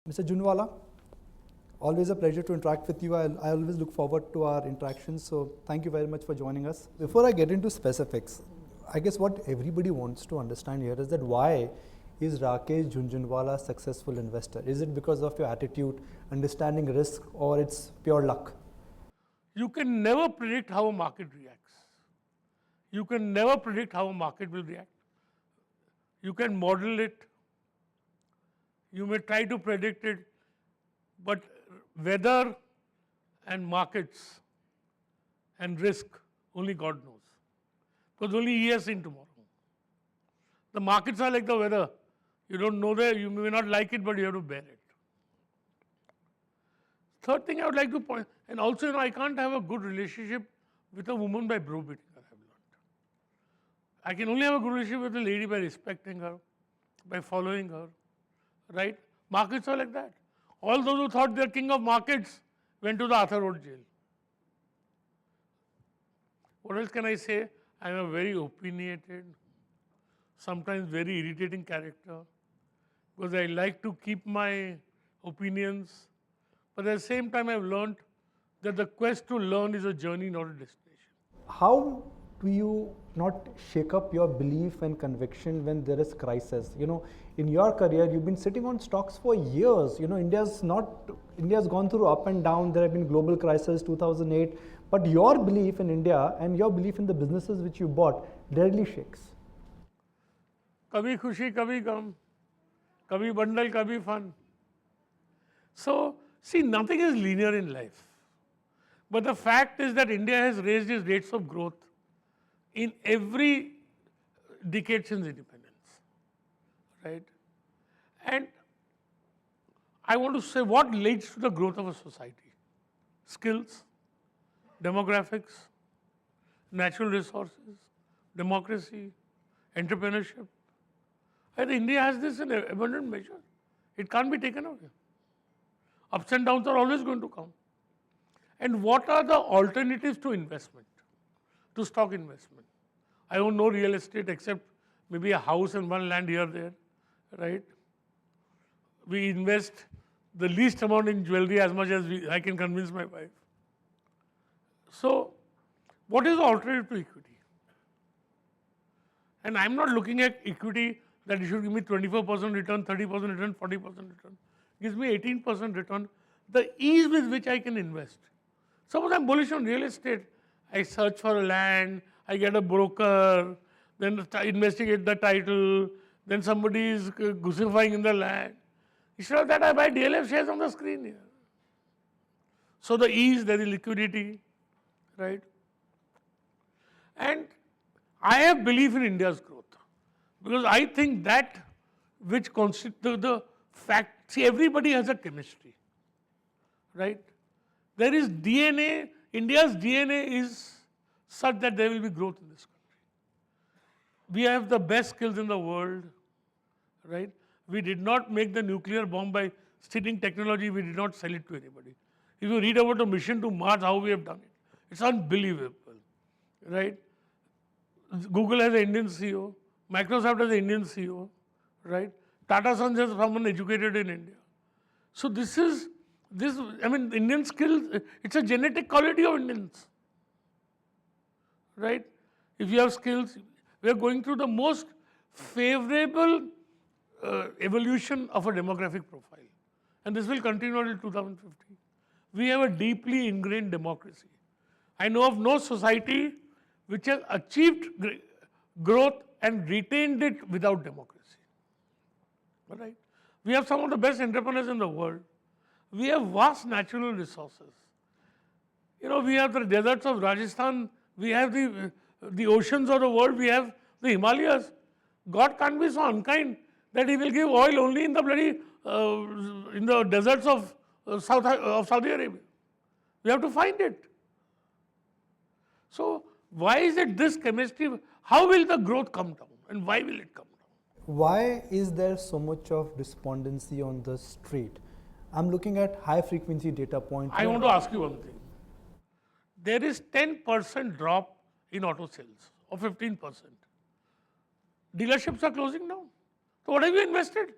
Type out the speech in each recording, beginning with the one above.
Mr. Jhunjhunwala, always a pleasure to interact with you. I always look forward to our interactions. So thank you very much for joining us. Before I get into specifics, I guess what everybody wants to understand here is that why is Rakesh Jhunjhunwala a successful investor? Is it because of your attitude, understanding risk, or it's pure luck? You can never predict how a market reacts. You can never predict how a market will react. You can model it. You may try to predict it, but weather and markets and risk, only God knows. Because only He has seen tomorrow. The markets are like the weather. You don't know that, you may not like it, but you have to bear it. Third thing I would like to point, and also, I can't have a good relationship with a woman by browbeating her, I've learned. I can only have a good relationship with a lady by respecting her, by following her, right? Markets are like that. All those who thought they're king of markets went to the Arthur Road jail. What else can I say? I'm a very opinionated, sometimes very irritating character, because I like to keep my opinions. But at the same time, I've learned that the quest to learn is a journey, not a destination. How do you not shake up your belief and conviction when there is crisis? In your career, you've been sitting on stocks for years. India's gone through up and down. There have been global crises, 2008. But your belief in India and your belief in the businesses which you bought rarely shakes. Kabhi khushi, kabhi gum, kabhi bundle, kabhi fun. So, see, nothing is linear in life. But the fact is that India has raised its rates of growth in every decade since independence, right? And I want to say what leads to the growth of a society? Skills, demographics, natural resources, democracy, entrepreneurship. I think India has this in abundant measure. It can't be taken away. Ups and downs are always going to come. And what are the alternatives to investment, to stock investment? I own no real estate except maybe a house and one land here or there, right? We invest the least amount in jewelry as much as I can convince my wife. So, what is the alternative to equity? And I'm not looking at equity that it should give me 24% return, 30% return, 40% return. It gives me 18% return. The ease with which I can invest. Suppose I'm bullish on real estate. I search for a land, I get a broker, then investigate the title, then somebody is goosifying in the land. Instead of that, I buy DLF shares on the screen here. So the ease, there is liquidity, right? And I have belief in India's growth because I think that which constitutes the fact, see, everybody has a chemistry, right? There is DNA, India's DNA is such that there will be growth in this country. We have the best skills in the world, right? We did not make the nuclear bomb by stealing technology, we did not sell it to anybody. If you read about the mission to Mars, how we have done it, it's unbelievable, right? Google has an Indian CEO, Microsoft has an Indian CEO, right? Tata Sons has someone educated in India. So Indian skills, it's a genetic quality of Indians, right? If you have skills, we are going through the most favorable evolution of a demographic profile. And this will continue until 2050. We have a deeply ingrained democracy. I know of no society which has achieved growth and retained it without democracy. All right? We have some of the best entrepreneurs in the world. We have vast natural resources. We have the deserts of Rajasthan, we have the oceans of the world, we have the Himalayas. God can't be so unkind that He will give oil only in the in the deserts of Saudi Arabia. We have to find it. So, why is it this chemistry? How will the growth come down and why will it come down? Why is there so much of despondency on the street? I'm looking at high frequency data points. I want to ask you one thing. There is 10% drop in auto sales or 15%. Dealerships are closing down. So what have you invested?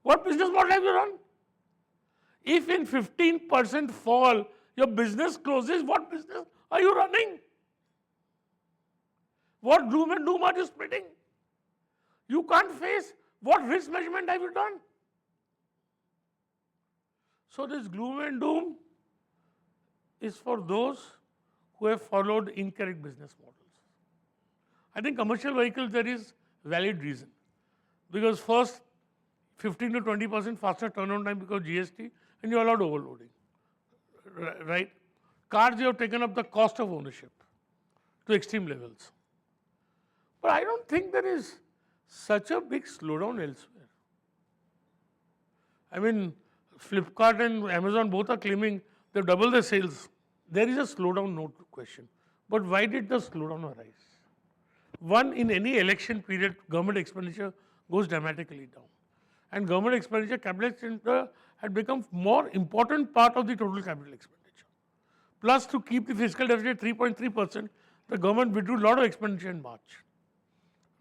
What business model have you run? If in 15% fall, your business closes, what business are you running? What gloom and doom are you spreading? You can't face. What risk measurement have you done? So this gloom and doom is for those who have followed incorrect business models. I think commercial vehicles, there is valid reason. Because first, 15 to 20% faster turnaround time because GST, and you allowed overloading. Right? Cars, you have taken up the cost of ownership to extreme levels. But I don't think there is such a big slowdown elsewhere. I mean, Flipkart and Amazon both are claiming they've doubled their sales. There is a slowdown, no question. But why did the slowdown arise? One, in any election period, government expenditure goes dramatically down. And government expenditure, capital expenditure, had become more important part of the total capital expenditure. Plus, to keep the fiscal deficit at 3.3%, the government withdrew a lot of expenditure in March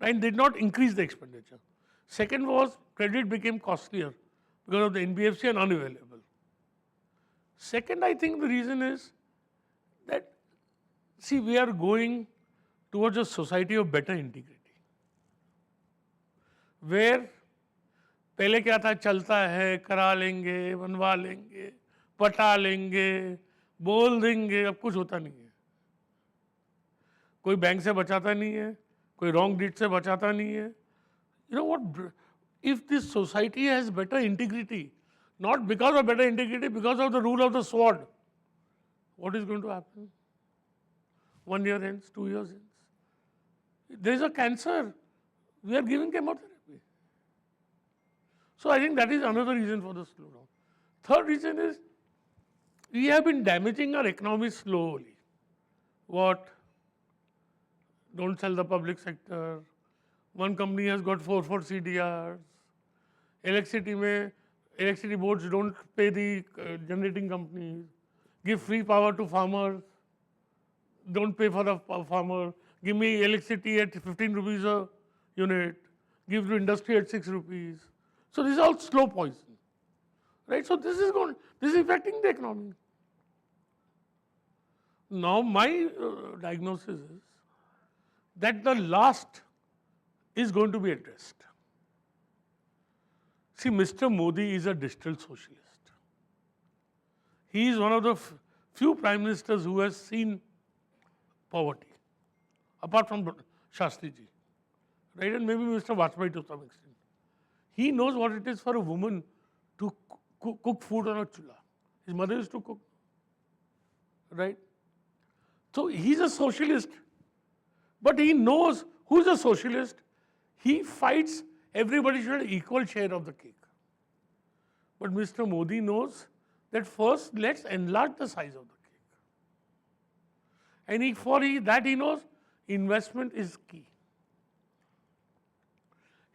and did not increase the expenditure. Second was, credit became costlier because of the NBFC and unavailable. Second, I think the reason is that, see, we are going towards a society of better integrity, where पहले क्या था, चलता है, करा लेंगे, बनवा लेंगे, पटा लेंगे, बोल देंगे, अब कुछ होता नहीं है. कोई बैंक से बचाता नहीं है, कोई रॉन्ग डीड से बचाता नहीं है. You know what? If this society has better integrity, not because of better integrity, because of the rule of the sword, what is going to happen? 1 year ends, 2 years ends. There is a cancer. We are giving chemotherapy. So I think that is another reason for the slowdown. Third reason is we have been damaging our economy slowly. What? Don't sell the public sector. One company has got 4 CDRs. Electricity boards don't pay the generating companies. Give free power to farmers. Don't pay for the farmer. Give me electricity at 15 rupees a unit. Give to industry at 6 rupees. So this is all slow poison, right? So this is affecting the economy. Now my diagnosis is that the last is going to be addressed. See, Mr. Modi is a digital socialist. He is one of the few prime ministers who has seen poverty, apart from Shastriji, right? And maybe Mr. Vajpayee to some extent. He knows what it is for a woman to cook food on a chula. His mother used to cook, right? So he's a socialist, but he knows who's a socialist. He fights everybody should have equal share of the cake. But Mr. Modi knows that first let's enlarge the size of the cake. And he knows investment is key.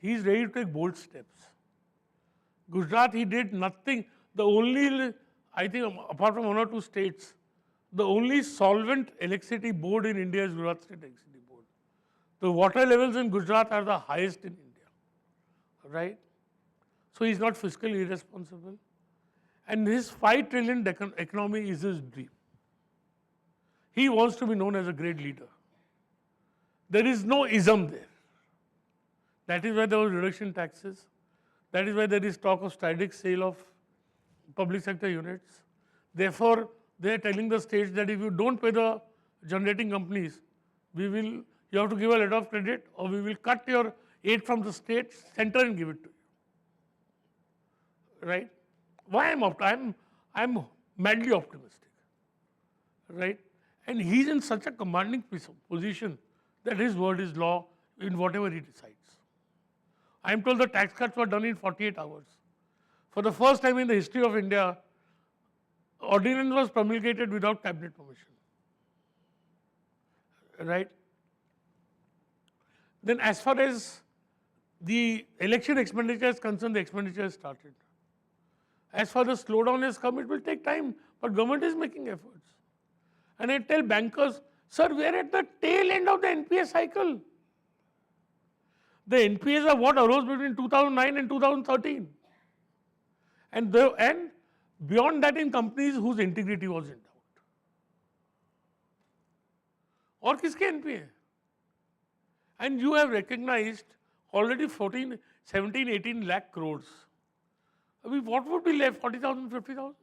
He is ready to take bold steps. Gujarat, he did nothing. The only, I think, apart from 1 or 2 states, the only solvent electricity board in India is Gujarat State Electricity Board. The water levels in Gujarat are the highest in India, right? So he's not fiscally irresponsible. And his 5 trillion economy is his dream. He wants to be known as a great leader. There is no ism there. That is why there was reduction in taxes. That is why there is talk of static sale of public sector units. Therefore, they are telling the states that if you don't pay the generating companies, you have to give a letter of credit, or we will cut your aid from the state center and give it to you. Right? Why I'm madly optimistic. Right? And he's in such a commanding position that his word is law in whatever he decides. I am told the tax cuts were done in 48 hours. For the first time in the history of India, ordinance was promulgated without cabinet permission. Right? Then as far as the election expenditure is concerned, the expenditure has started. As far as slowdown has come, it will take time, but government is making efforts. And I tell bankers, sir, we are at the tail end of the NPA cycle. The NPAs are what arose between 2009 and 2013. And Beyond that, in companies whose integrity was in doubt. और किसके NP है? And you have recognized already 14, 17, 18 lakh crores. I mean, what would be left? 40,000, 50,000?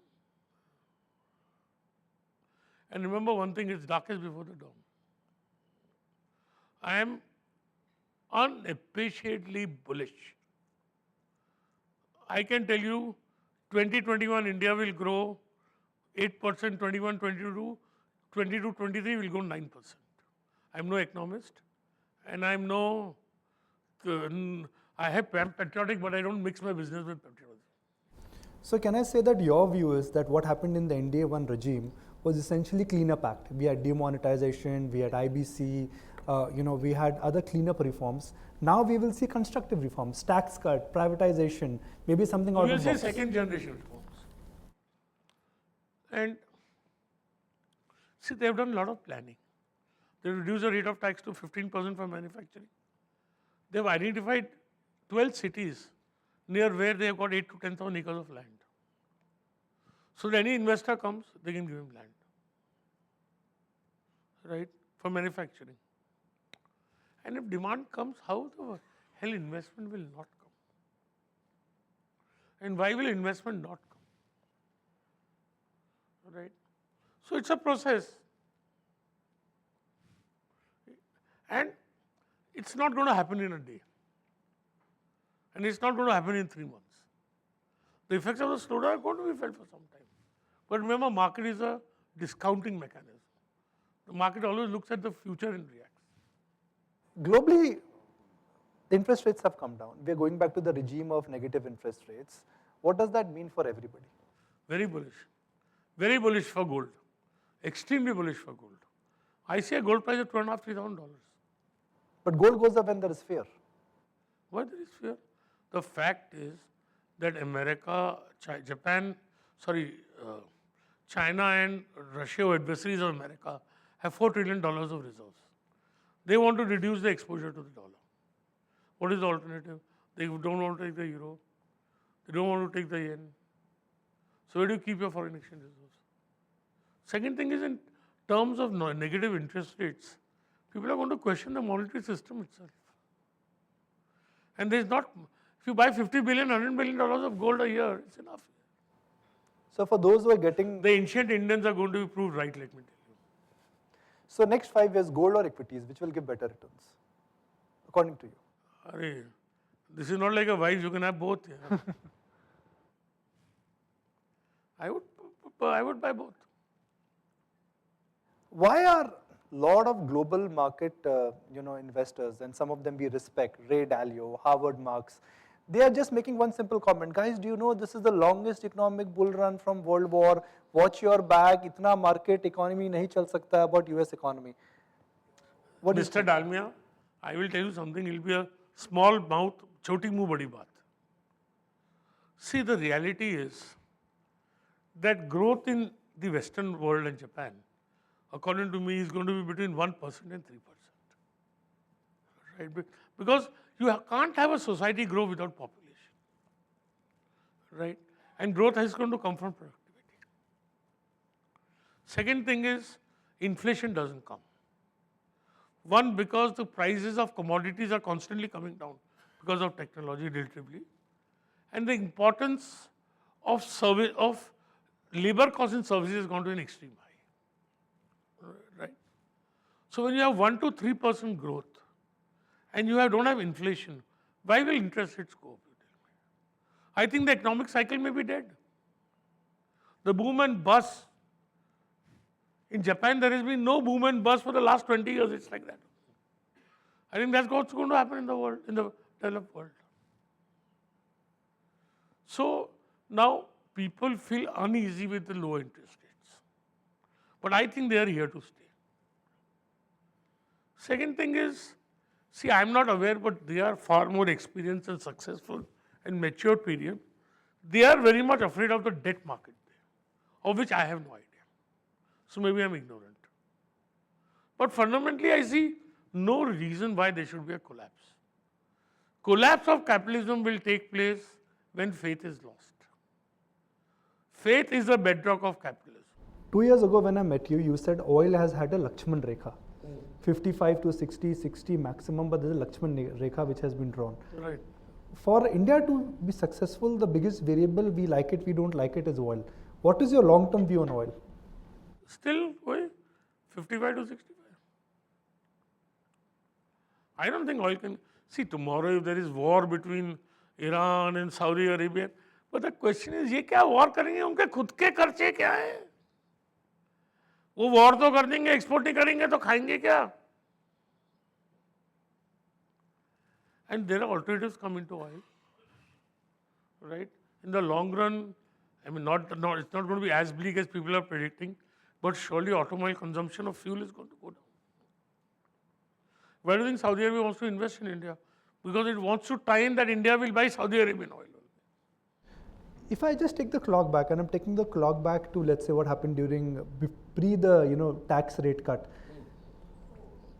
And remember one thing, it's darkest before the dawn. I am unappreciably bullish. I can tell you 2021 India will grow 8%, 21, 22, 22, 23 will go 9%. I'm no economist and I'm no, I have patriotic, but I don't mix my business with patriotism. So can I say that your view is that what happened in the NDA-1 regime was essentially cleanup act? We had demonetization, we had IBC, we had other cleanup reforms. Now we will see constructive reforms, tax cut, privatization, maybe something out We will of the see box. second generation reforms. And see, they have done a lot of planning. They reduced the rate of tax to 15% for manufacturing. They have identified 12 cities near where they have got 8 to 10,000 acres of land. So that any investor comes, they can give him land, right, for manufacturing. And if demand comes, how the hell investment will not come? And why will investment not come? Right? So it's a process. And it's not going to happen in a day. And it's not going to happen in 3 months. The effects of the slowdown are going to be felt for some time. But remember, market is a discounting mechanism. The market always looks at the future and reacts. Globally, the interest rates have come down. We are going back to the regime of negative interest rates. What does that mean for everybody? Very bullish. Very bullish for gold. Extremely bullish for gold. I see a gold price of $2,500, $3,000. But gold goes up when there is fear. Why there is fear? The fact is that America, China and Russia, adversaries of America, have $4 trillion of reserves. They want to reduce the exposure to the dollar. What is the alternative? They don't want to take the euro. They don't want to take the yen. So where do you keep your foreign exchange reserves? Second thing is, in terms of negative interest rates, people are going to question the monetary system itself. And there's not, if you buy $50 billion, $100 billion of gold a year, it's enough. So for those who are getting... The ancient Indians are going to be proved right, let me tell you. So next 5 years, gold or equities, which will give better returns, according to you? Arey, this is not like a wife, you can have both. Yeah. I would buy both. Why are a lot of global market investors, and some of them we respect, Ray Dalio, Howard Marks, they are just making one simple comment. Guys, do you know this is the longest economic bull run from World War? Watch your bag, itna market economy nahi chal sakta about US economy. What Mr. Dalmia, I will tell you something, it will be a small mouth, choti muh badi baat. See, the reality is that growth in the Western world and Japan, according to me, is going to be between 1% and 3%. Right? Because you can't have a society grow without population. Right? And growth is going to come from productivity. Second thing is, inflation doesn't come. One, because the prices of commodities are constantly coming down because of technology relatively. And the importance of labor cost in services has gone to an extreme high. Right? So when you have 1 to 3% growth and you don't have inflation, why will interest rates go up? I think the economic cycle may be dead. The boom and bust. In Japan, there has been no boom and bust for the last 20 years. It's like that. I think that's what's going to happen in the world, in the developed world. So now people feel uneasy with the low interest rates. But I think they are here to stay. Second thing is, see, I'm not aware, but they are far more experienced and successful and mature period. They are very much afraid of the debt market there, of which I have no idea. So maybe I'm ignorant. But fundamentally, I see no reason why there should be a collapse. Collapse of capitalism will take place when faith is lost. faith is the bedrock of capitalism. 2 years ago when I met you, you said oil has had a Lakshman Rekha. 55 to 60, 60 maximum, but there's a Lakshman Rekha which has been drawn. Right. For India to be successful, the biggest variable, we like it, we don't like it, is oil. What is your long-term view on oil? Still, 55 to 65. I don't think oil can. See, tomorrow if there is war between Iran and Saudi Arabia, but the question is, ये क्या war करेंगे? उनके खुद के खर्चे क्या हैं? वो war तो कर देंगे, export नहीं करेंगे तो खाएंगे क्या? And there are alternatives coming to oil, right? In the long run, I mean, it's not going to be as bleak as people are predicting, but surely automobile consumption of fuel is going to go down. Why do you think Saudi Arabia wants to invest in India? Because it wants to tie in that India will buy Saudi Arabian oil. If I just take the clock back, and I'm taking the clock back to, let's say, what happened during pre the tax rate cut.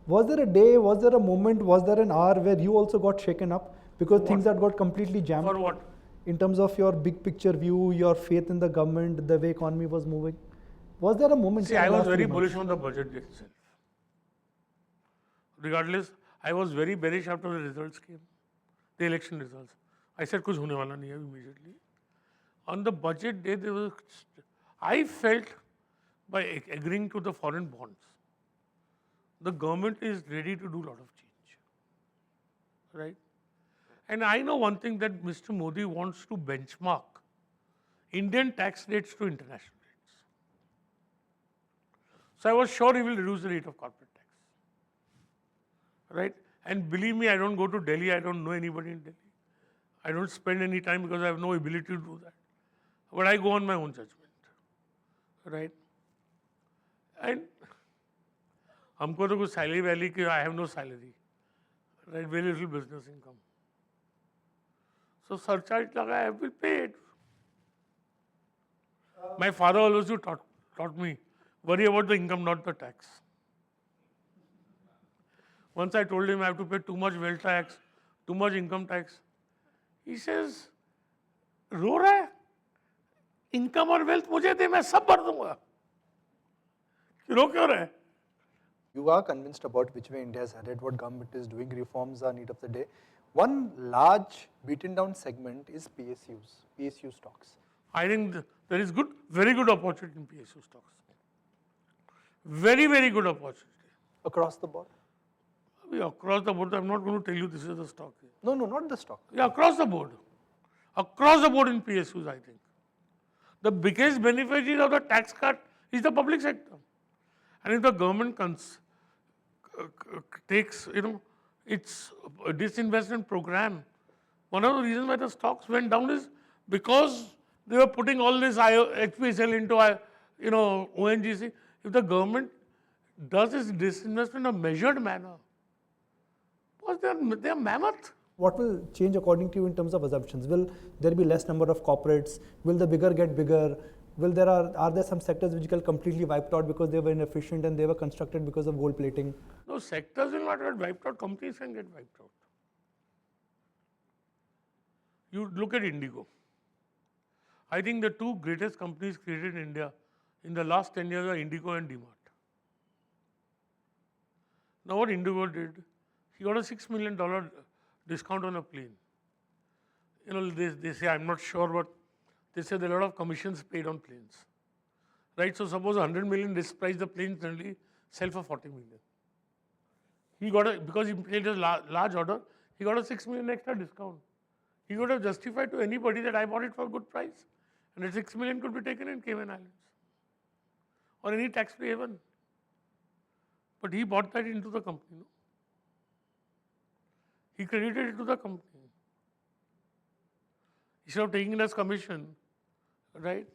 Was there a day, was there a moment, was there an hour where you also got shaken up because things had got completely jammed? For what? In terms of your big picture view, your faith in the government, the way economy was moving. Was there a moment? See, I was very bullish on the budget itself. Regardless, I was very bearish after the results came, the election results. I said, कुछ होने वाला नहीं है immediately. On the budget day, I felt by agreeing to the foreign bonds, the government is ready to do a lot of change, right? And I know one thing, that Mr. Modi wants to benchmark Indian tax rates to international rates. So I was sure he will reduce the rate of corporate tax, right? And believe me, I don't go to Delhi, I don't know anybody in Delhi. I don't spend any time because I have no ability to do that. But I go on my own judgment, right? And हमको तो कुछ salary valley कि I have no salary, right? Very little business income. So surcharge लगा, I will pay it. My father always taught me, worry about the income, not the tax. Once I told him I have to pay too much wealth tax, too much income tax. He says, रो रहा है? Income और wealth मुझे दे, मैं सब भर दूंगा. रो क्यों रहा है? You are convinced about which way India is headed, what government is doing, reforms are need of the day. One large beaten down segment is PSU stocks. I think there is very good opportunity in PSU stocks. Very, very good opportunity. Across the board? Across the board, I'm not going to tell you this is the stock. No, not the stock. Yeah, across the board. Across the board in PSUs, I think. The biggest beneficiary of the tax cut is the public sector. And if the government takes, its disinvestment program, one of the reasons why the stocks went down is because they were putting all this HPSL into, ONGC. If the government does its disinvestment in a measured manner, because they are mammoth. What will change according to you in terms of assumptions? Will there be less number of corporates? Will the bigger get bigger? Are there some sectors which get completely wiped out because they were inefficient and they were constructed because of gold plating? No, sectors will not get wiped out, companies can get wiped out. You look at Indigo. I think the two greatest companies created in India in the last 10 years are Indigo and DMart. Now what Indigo did, he got a $6 million discount on a plane. They say, I'm not sure, but they say there are a lot of commissions paid on planes. Right? So suppose 100 million list price, the plane suddenly sell for 40 million. He got because he paid a large order, he got a 6 million extra discount. He could have justified to anybody that I bought it for a good price. And that 6 million could be taken in Cayman Islands or any tax-free haven. But he bought that into the company. No? He credited it to the company. Instead of taking it as commission, right?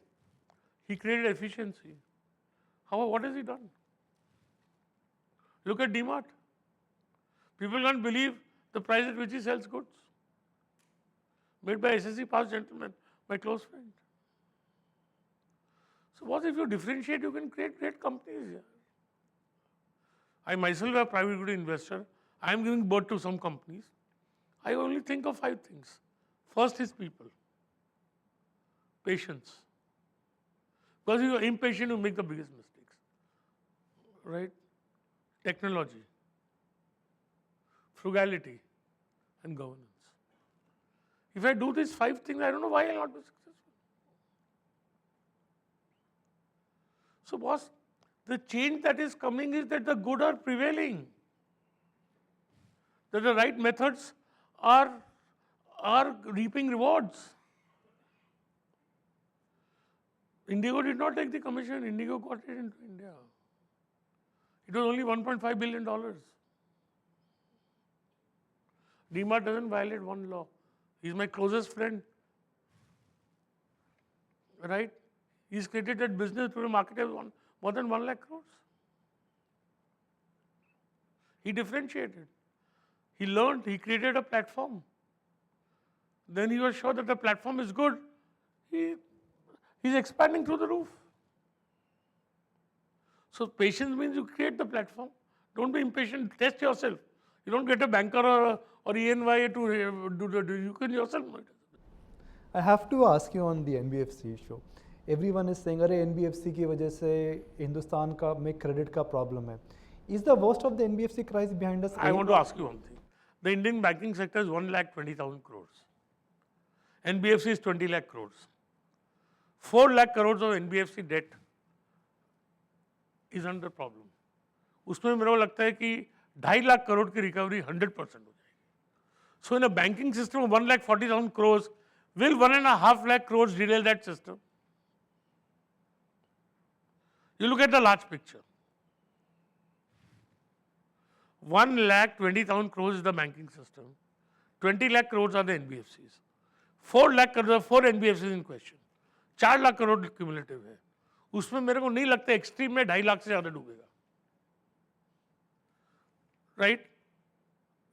He created efficiency. What has he done? Look at DMart. People can't believe the price at which he sells goods. Made by SSC pass gentleman, my close friend. So what if you differentiate, you can create great companies here. I myself am a private equity investor. I am giving birth to some companies. I only think of 5 things. First is people. Patience. Because you are impatient, you make the biggest mistakes. Right? Technology, frugality, and governance. If I do these 5 things, I don't know why I'll not be successful. So, boss, the change that is coming is that the good are prevailing. That the right methods are reaping rewards. Indigo did not take the commission. Indigo got it into India. It was only $1.5 billion. DMart doesn't violate one law. He's my closest friend. Right? He's created that business to the market of more than 1 lakh crores. He differentiated. He learned. He created a platform. Then he was sure that the platform is good. He's expanding through the roof. So patience means you create the platform. Don't be impatient. Test yourself. You don't get a banker or ENY to do the. You can yourself. I have to ask you on the NBFC issue. Everyone is saying, अरे NBFC की वजह से हिंदुस्तान का में credit का problem है. Is the worst of the NBFC crisis behind us? I want to ask you one thing. The Indian banking sector is 1,20,000 crores. NBFC is 20 lakh crores. 4 lakh crores of NBFC debt is under problem. उसमें मेरे को लगता है कि 2.5 लाख करोड़ की recovery 100% हो जाएगी. So in a banking system of 1,40,000 crores, will 1.5 lakh crores derail that system? You look at the large picture. 1,20,000 crores is the banking system. 20 lakh crores are the NBFCs. 4 lakh crores are 4 NBFCs in question. 4 lakh crore cumulative है. उसमें मेरे को नहीं लगता extreme में 2.5 लाख से ज्यादा डूबेगा. Right?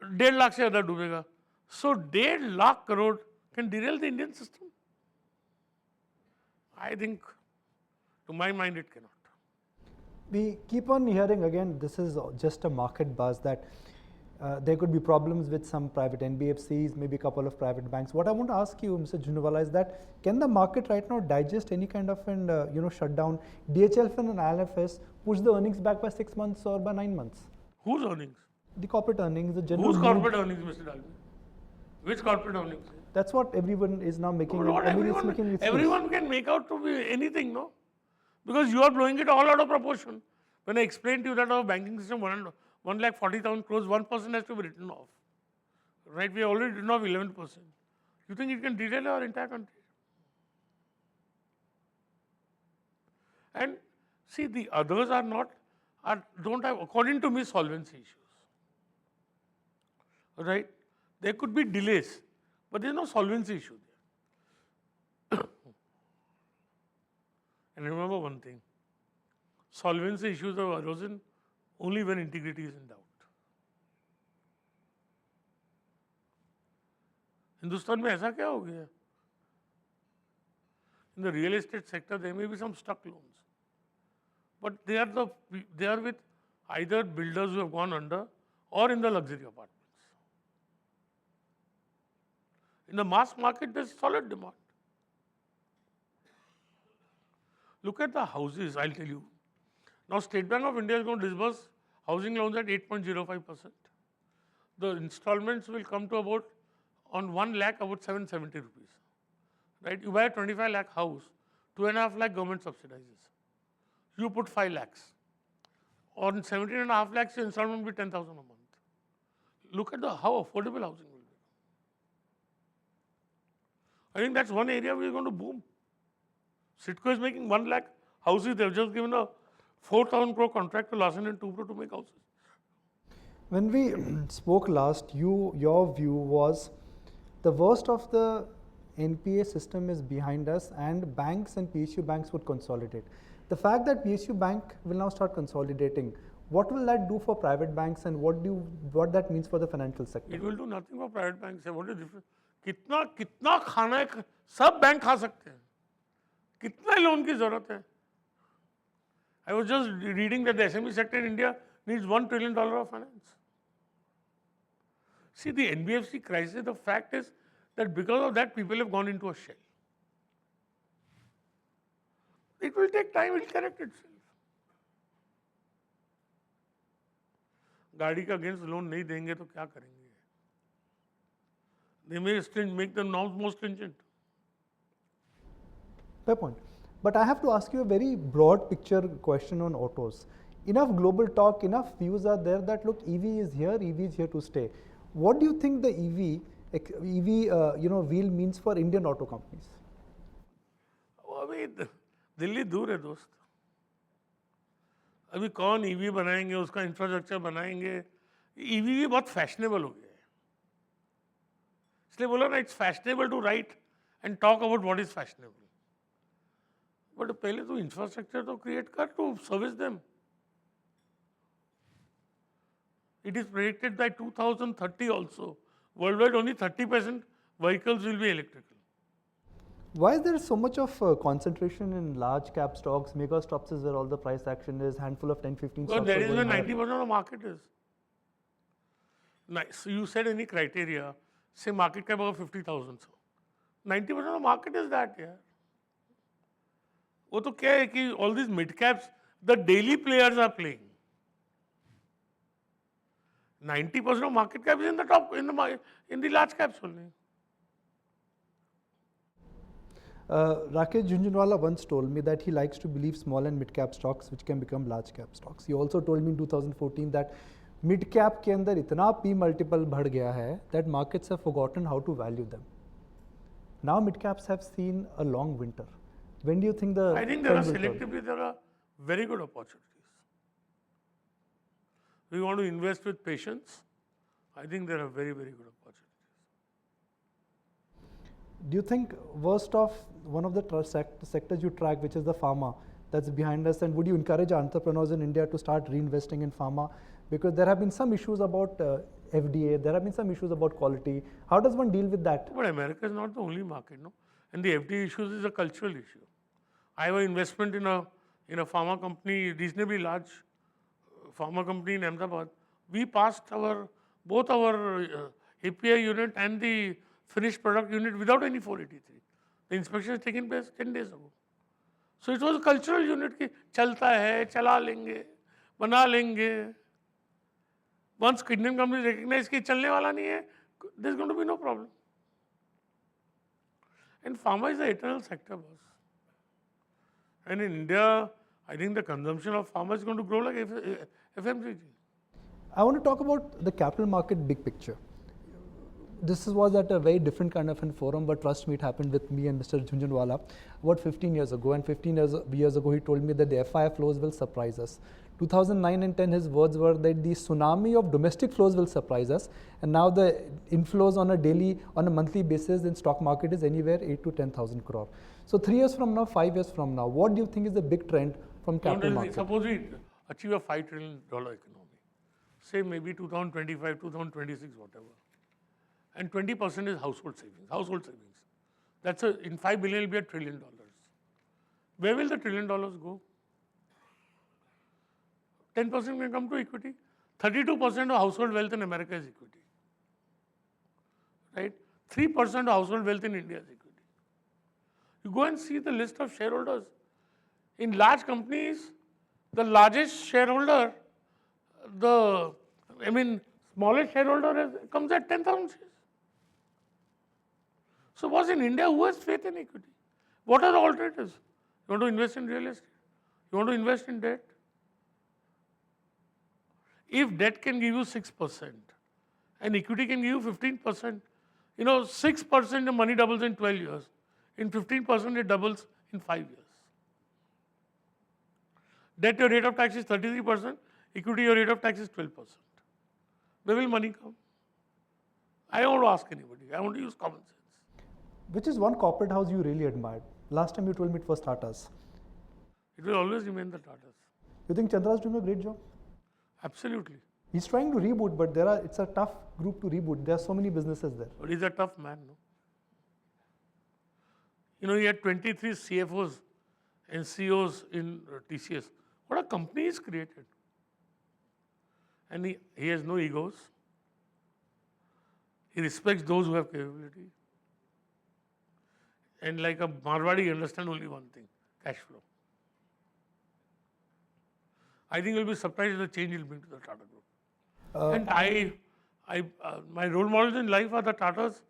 1.5 lakh से ज्यादा डूबेगा. So 1.5 lakh crore can derail the Indian system. I think to my mind it cannot. We keep on hearing again, this is just a market buzz that there could be problems with some private NBFCs, maybe a couple of private banks. What I want to ask you, Mr. Jhunjhunwala, is that can the market right now digest any kind of an shutdown? DHL and ILFS push the earnings back by 6 months or by 9 months. Whose earnings? The corporate earnings, the general. Whose corporate earnings, Mr. Dalmia? Which corporate earnings? That's what everyone is now making. Not everyone can make out to be anything, no? Because you are blowing it all out of proportion. When I explained to you that our banking system 1,40,000 crores, 1% has to be written off. Right? We already written off 11%. You think it can derail our entire country? And see, the others don't have, according to me, solvency issues. Right? There could be delays, but there's no solvency issue there. And remember one thing, solvency issues have arisen only when integrity is in doubt. Hindustan में ऐसा क्या हो गया? In the real estate sector, there may be some stuck loans, but they are with either builders who have gone under or in the luxury apartments. In the mass market, there's solid demand. Look at the houses, I'll tell you. Now, State Bank of India is going to disburse housing loans at 8.05%. The installments will come to about, on 1 lakh, about 770 rupees. Right? You buy a 25 lakh house, 2.5 lakh government subsidizes. You put 5 lakhs. On 17.5 lakhs, your installment will be 10,000 a month. Look at how affordable housing will be. I think that's one area we're going to boom. Citco is making 1 lakh houses. They've just given a 4,000 crore contract to Larsen & Toubro to make houses. When we spoke last, your view was the worst of the NPA system is behind us and banks and PSU banks would consolidate. The fact that PSU bank will now start consolidating, what will that do for private banks and what that means for the financial sector? It will do nothing for private banks. What is the difference? कितना खाना है, सब bank खा सकते हैं. कितना loan की जरूरत है? I was just reading that the SME sector in India needs $1 trillion of finance. See, the NBFC crisis, the fact is that because of that, people have gone into a shell. it will take time, it will correct itself. गाड़ी का against loan नहीं देंगे तो क्या करेंगे? They may make the norms more stringent. Fair point. But I have to ask you a very broad picture question on autos. Enough global talk, enough views are there that look, EV is here, EV is here to stay. What do you think the EV wheel means for Indian auto companies? अभी दिल्ली दूर है दोस्त. अभी कौन EV बनाएंगे, उसका infrastructure बनाएंगे. EV भी बहुत फैशनेबल हो गया है. इसलिए बोला ना, it's fashionable to write and talk about what is fashionable. But पहले तो इंफ्रास्ट्रक्चर तो क्रिएट कर to service them. It is predicted by 2030 also, worldwide only 30% vehicles will be electrical. Why is there so much of concentration in large cap stocks? Mega stocks is where all the price action is, handful of 10, 15 Well, stocks that are is going where higher. 90% of the market is. Nice. So you said any criteria, say market cap over 50,000. So 90% of the market is that, yeah. वो तो क्या है कि all these mid caps, the daily players are playing. 90% of market cap is in the top, in the large caps only. Rakesh Jhunjhunwala once told me that he likes to believe small and mid cap stocks which can become large cap stocks. He also told me in 2014 that mid cap के अंदर इतना P multiple बढ़ गया है that markets have forgotten how to value them. Now mid caps have seen a long winter. When do you think the I think there are trend will turn? selectively, there are very good opportunities. We want to invest with patience. I think there are very, very good opportunities. Do you think worst of one of the sectors you track, which is the pharma, that's behind us, and would you encourage entrepreneurs in India to start reinvesting in pharma? Because there have been some issues about FDA, there have been some issues about quality. How does one deal with that? But America is not the only market, no? And the FDA issues is a cultural issue. I have an investment in a pharma company, reasonably large pharma company in Ahmedabad. We passed both our API unit and the finished product unit without any 483. The inspection has taken place 10 days ago. So it was a cultural unit कि चलता है, चला लेंगे, बना लेंगे. Once Indian companies recognize कि चलने वाला नहीं है, there's going to be no problem. And pharma is the eternal sector, boss. And in India, I think the consumption of pharma is going to grow like FMCG. I want to talk about the capital market big picture. This was at a very different kind of a forum, but trust me, it happened with me and Mr. Jhunjhunwala about 15 years ago. And 15 years ago, he told me that the FII flows will surprise us. 2009 and 10, his words were that the tsunami of domestic flows will surprise us. And now the inflows on a monthly basis in stock market is anywhere 8 to 10,000 crore. So 3 years from now, 5 years from now, what do you think is the big trend from capital market? Suppose we achieve a $5 trillion economy, say maybe 2025, 2026, whatever. And 20% is household savings. That's in 5 billion will be $1 trillion. Where will the $1 trillion go? 10% can come to equity. 32% of household wealth in America is equity. Right? 3% of household wealth in India is equity. You go and see the list of shareholders. In large companies, the largest shareholder, smallest shareholder comes at 10,000 shares. So what's in India, who has faith in equity? What are the alternatives? You want to invest in real estate? You want to invest in debt? If debt can give you 6% and equity can give you 15%, 6% the money doubles in 12 years. In 15% it doubles in 5 years. Debt, your rate of tax is 33%, equity, your rate of tax is 12%. Where will money come? I don't want to ask anybody. I want to use common sense. Which is one corporate house you really admired? Last time you told me it was Tata's. It will always remain the Tatas. You think Chandra is doing a great job? Absolutely. He's trying to reboot, but it's a tough group to reboot. There are so many businesses there. But he's a tough man, no? He had 23 CFOs and CEOs in TCS. What a company he's created. And he has no egos. He respects those who have capability. And like a Marwadi, he understands only one thing, cash flow. I think you'll be surprised at the change you'll bring to the Tata Group. And my role models in life are the Tatas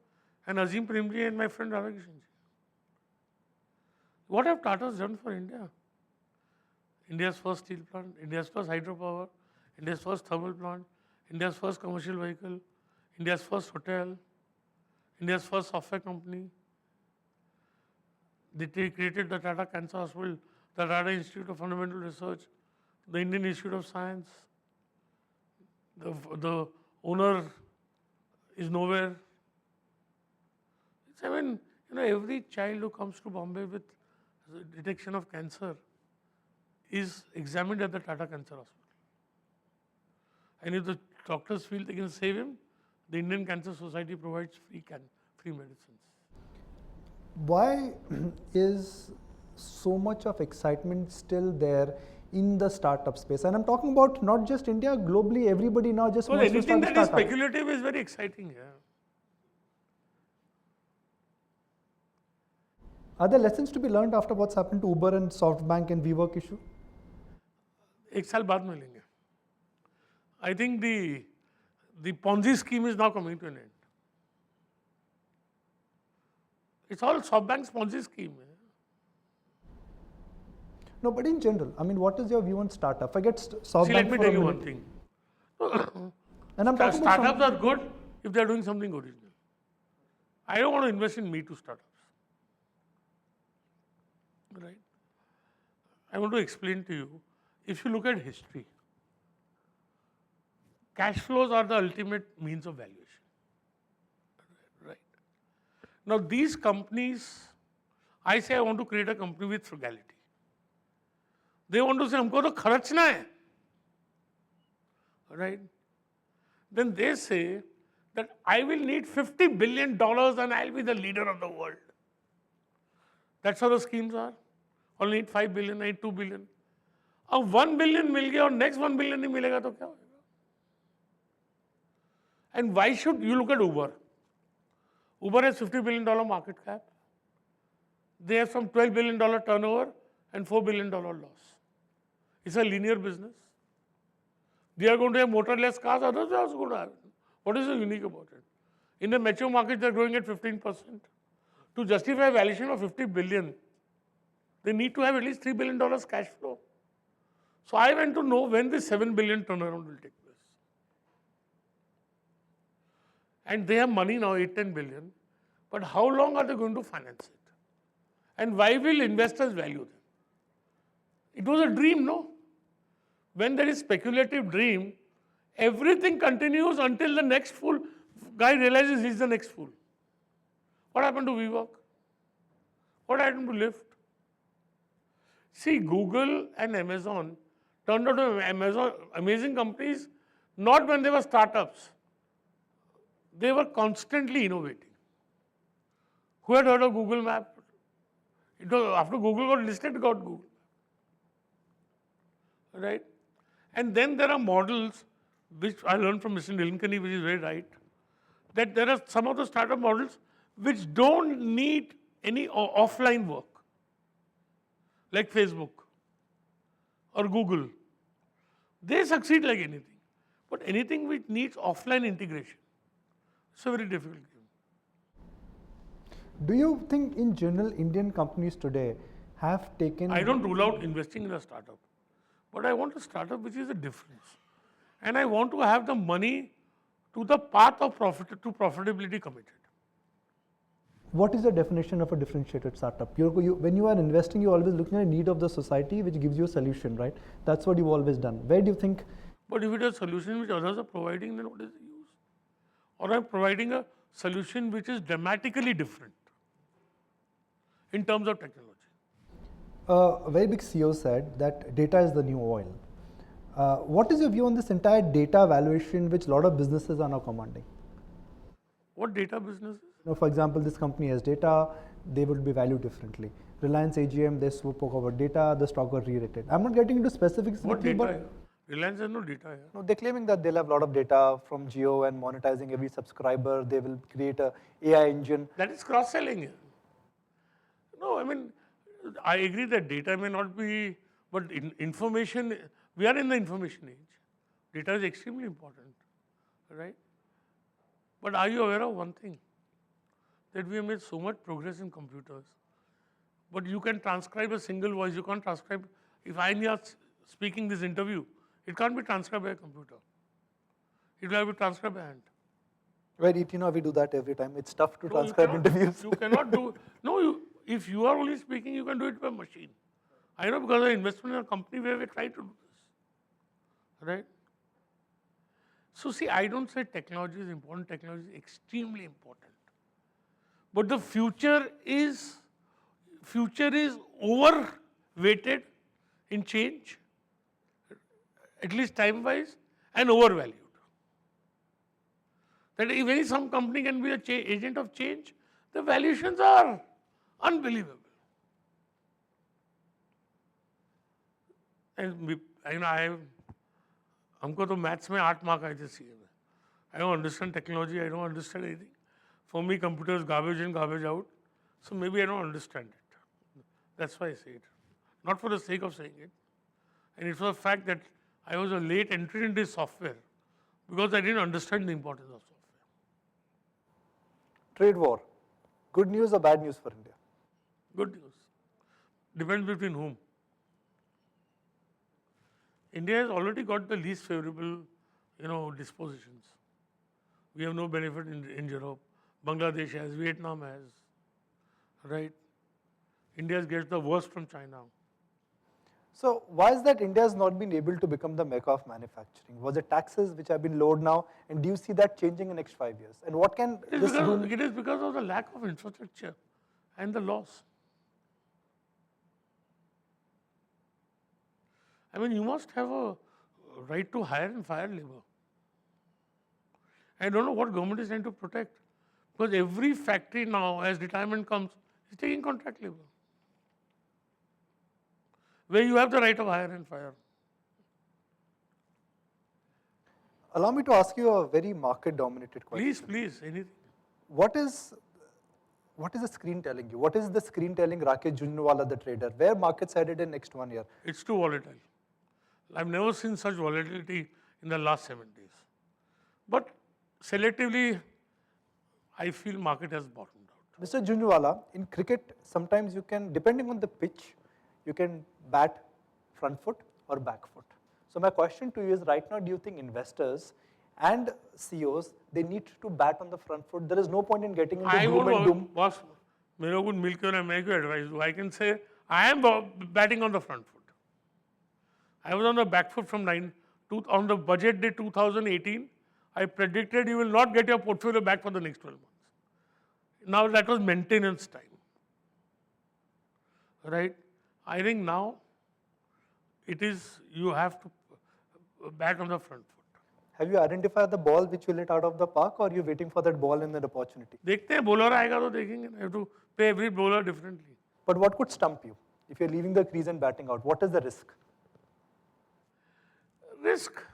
and Azim Premji and my friend Radhakishan. What have Tatas done for India? India's first steel plant, India's first hydropower, India's first thermal plant, India's first commercial vehicle, India's first hotel, India's first software company. They created the Tata Cancer Hospital, the Tata Institute of Fundamental Research, the Indian Institute of Science. The owner is nowhere. I mean, every child who comes to Bombay with detection of cancer is examined at the Tata Cancer Hospital. And if the doctors feel they can save him, the Indian Cancer Society provides free medicines. Why is so much of excitement still there in the startup space? And I'm talking about not just India, globally, everybody now just wants to start anything that is startup. speculative is very exciting. Yeah. Are there lessons to be learned after what's happened to Uber and SoftBank and WeWork issue? एक साल बाद मिलेंगे. I think the Ponzi scheme is now coming to an end. It's all SoftBank's Ponzi scheme. No, but in general, I mean, what is your view on startup? Forget SoftBank. See, let me for tell a you minute. one thing. And I'm talking about Startups are good if they're doing something original. I don't want to invest in Me Too startups. Right? I want to explain to you, if you look at history, cash flows are the ultimate means of valuation. Right? Now, these companies, I say I want to create a company with frugality. They want to say, हमको तो खर्चना है. Right? Then they say that I will need $50 billion and I'll be the leader of the world. That's how the schemes are. I'll need 5 billion, I need 2 billion. अब 1 billion मिल गया और next 1 billion नहीं मिलेगा तो क्या होगा? And why should you look at Uber? Uber has $50 billion market cap. They have some $12 billion turnover and $4 billion loss. It's a linear business. They are going to have motorless cars, others are also going to have it. What is so unique about it? In the mature market, they're growing at 15%. To justify a valuation of 50 billion, they need to have at least $3 billion cash flow. So I want to know when this 7 billion turnaround will take place. And they have money now, 8-10 billion, but how long are they going to finance it? And why will investors value them? It was a dream, no? When there is speculative dream, everything continues until the next fool guy realizes he's the next fool. What happened to WeWork? What happened to Lyft? See, Google and Amazon turned out to amazing companies, not when they were startups. They were constantly innovating. Who had heard of Google Map? It was after Google got listed, it got Google. Right? And then there are models, which I learned from Mr. Nikunj, which is very right, that there are some of the startup models which don't need any offline work, like Facebook or Google. They succeed like anything. But anything which needs offline integration, it's a very difficult game. Do you think in general Indian companies today have taken... I don't rule out investing in a startup, but I want a startup which is a difference. And I want to have the money to the path of profitability committed. What is the definition of a differentiated startup? When you are investing, you're always looking at the need of the society, which gives you a solution, right? That's what you've always done. Where do you think... But if it is a solution which others are providing, then what is the use? Or I'm providing a solution which is dramatically different in terms of technology. A very big CEO said that data is the new oil. What is your view on this entire data valuation which a lot of businesses are now commanding? What data businesses? For example, this company has data, they would be valued differently. Reliance AGM, they spoke about data, the stock got re-rated. I'm not getting into specifics. What data? Reliance has no data here. No, they're claiming that they'll have a lot of data from Jio and monetizing every subscriber. They will create a AI engine. That is cross-selling. No, I mean, I agree that data may not be, but information We are in the information age. Data is extremely important, right? But are you aware of one thing? That we have made so much progress in computers. But you can transcribe a single voice. You can't transcribe. If I am here speaking this interview, it can't be transcribed by a computer. It will have to be transcribed by hand. Right, we do that every time. It's tough to No, you transcribe cannot, interviews. you cannot do. No, if you are only speaking, you can do it by machine. I know because of investment in a company where we try to do this, right? So see, I don't say technology is important. Technology is extremely important. But the future is overweighted in change, at least time-wise, and overvalued. That if some company can be an agent of change, the valuations are unbelievable. And हमको तो maths में 8 mark आए थे CA में. I don't understand technology. I don't understand anything. For me, computer is garbage in, garbage out. So maybe I don't understand it. That's why I say it. Not for the sake of saying it. And it's for the fact that I was a late entrant into software because I didn't understand the importance of software. Trade war. Good news or bad news for India? Good news. Depends between whom. India has already got the least favorable, dispositions. We have no benefit in Europe. Bangladesh has, Vietnam has, right? India gets the worst from China. So why is that India has not been able to become the mecca of manufacturing? Was it taxes which have been lowered now? And do you see that changing in the next 5 years? And what can this do? It is because of the lack of infrastructure and the laws. I mean, you must have a right to hire and fire labor. I don't know what government is trying to protect. Because every factory now, as retirement comes, is taking contract labor. Where you have the right of hire and fire. Allow me to ask you a very market-dominated question. Please, anything. What is the screen telling you? What is the screen telling Rakesh Jhunjhunwala, the trader? Where markets headed in next 1 year? It's too volatile. I've never seen such volatility in the last 7 days. But selectively, I feel market has bottomed out. Mr. Jhunjhunwala, in cricket, sometimes you can, depending on the pitch, you can bat front foot or back foot. So my question to you is, right now, do you think investors and CEOs, they need to bat on the front foot? There is no point in getting into gloom and doom. Boss, मेरे को मिल के मैं क्यों advise दूँ? I can say I am batting on the front foot. I was on the back foot from on the budget day 2018. I predicted you will not get your portfolio back for the next 12 months. Now that was maintenance time, right? I think now it is you have to bat on the front foot. Have you identified the ball which will hit out of the park, or are you waiting for that ball and that opportunity? देखते हैं bowler आएगा तो देखेंगे. I have to pay every bowler differently. But what could stump you if you're leaving the crease and batting out? What is the risk? Risk.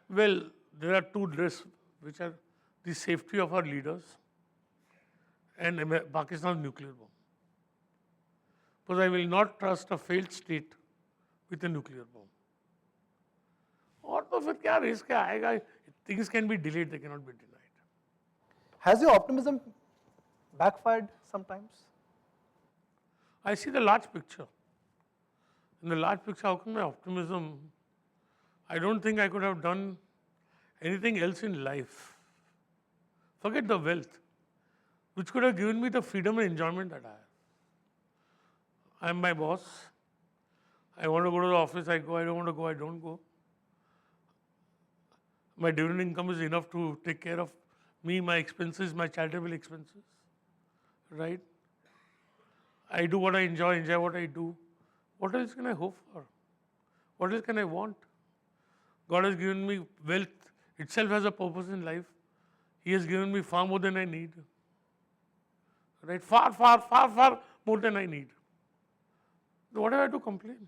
Well, there are two risks, which are the safety of our leaders and Pakistan's nuclear bomb. Because I will not trust a failed state with a nuclear bomb. और तो फिर क्या risk आएगा? Things can be delayed, they cannot be denied. Has your optimism backfired sometimes? I see the large picture. In the large picture, how come my optimism? I don't think I could have done anything else in life. Forget the wealth, which could have given me the freedom and enjoyment that I have. I am my boss. I want to go to the office, I go. I don't want to go, I don't go. My dividend income is enough to take care of me, my expenses, my charitable expenses, right? I do what I enjoy what I do. What else can I hope for? What else can I want? God has given me wealth. Itself has a purpose in life. He has given me far more than I need. Right? Far more than I need. So what have I to complain?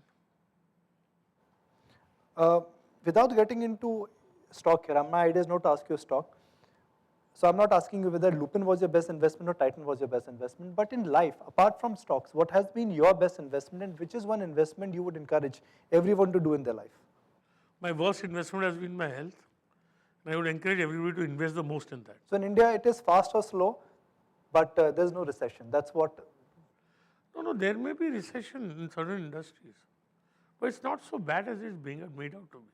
Without getting into stock here, my idea is not to ask you stock. So I'm not asking you whether Lupin was your best investment or Titan was your best investment, but in life, apart from stocks, what has been your best investment and which is one investment you would encourage everyone to do in their life? My worst investment has been my health. And I would encourage everybody to invest the most in that. So in India, it is fast or slow, but there's no recession. That's what. No, there may be recession in certain industries, but it's not so bad as it's being made out to be.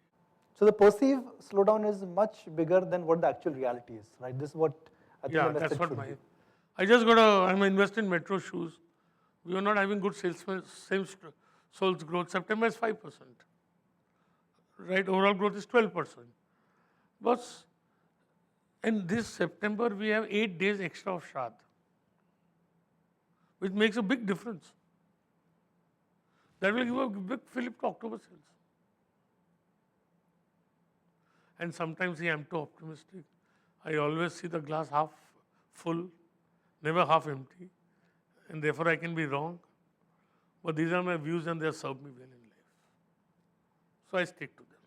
So the perceived slowdown is much bigger than what the actual reality is, right? This is what I think Yeah, the message that's what should my. be. I'm invested in Metro shoes. We are not having good sales growth. September is 5%. Right, overall growth is 12%. But in this September, we have 8 days extra of Shraddh, which makes a big difference. That will give a big fillip to October sales. And sometimes I'm too optimistic. I always see the glass half full, never half empty. And therefore I can be wrong. But these are my views and they have served me well in life. So I stick to them.